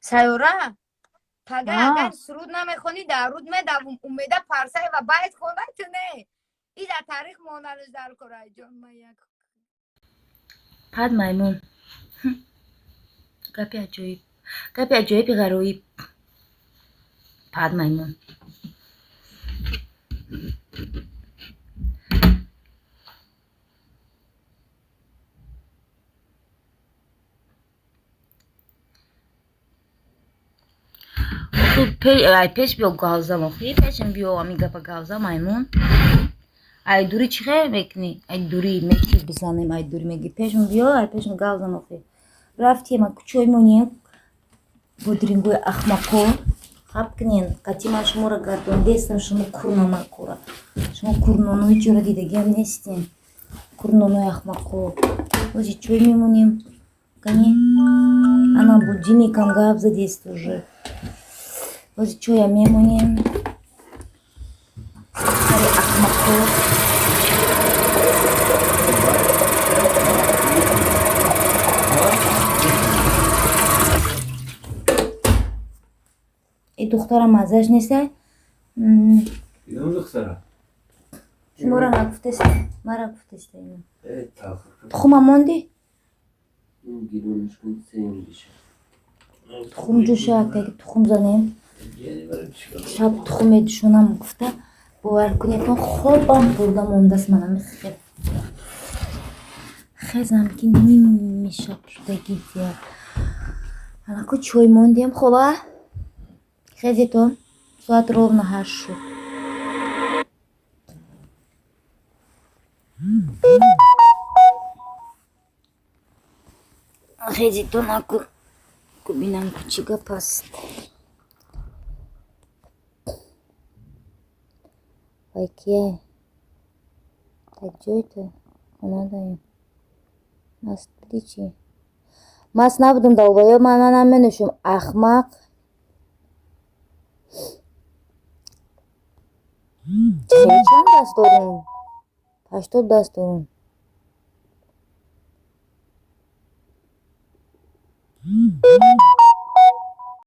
сайёра пага агар ها суруд намехонӣ даруд медавум умеда парсай ва байт хонатуне ида таърих монанаш дар кораи ҷон ма як پد میمون گپی عجایب گپی عجایبی غرایب پد میمون تو ای پیش بیو گاوزا مخی پیشم بیو امی گپا گاوزا میمون ای دوری چی خیر میکنی ای دوری میکی بزنیم ای دوری میگی پیشم بیو ای پیشم گاوزا مخی رفتیم کچوی مونیم бодрингои ахмақо хаб кинен қатима шуморо гардондестам шумо курнонакура шумо курнонои ҷора дидагиам нестем курнонои ахмақо ози чой мемонем гани ана будильникам гап задест уже ози чоя мемонем хари ахмақо и духтара маззаш неста шуморо нагуфтеста мара гуфтеста ин тухума монди тухум ҷӯшак таги тухум занем шаб тухуме душонам гуфта бовар кунед хобам бурда мондааст манам хезам ки ними шаб шудагӣ зиёд анаку чой мондем хола хезитон соат ровно 8 шуд хезитон аку бинам чӣ гап аст вай кияй так ҷойто омадаем маст буди чӣ маст набудам далбаё мана наменӯшам ахмақ хеле чанд даст дорум 80 даст дорум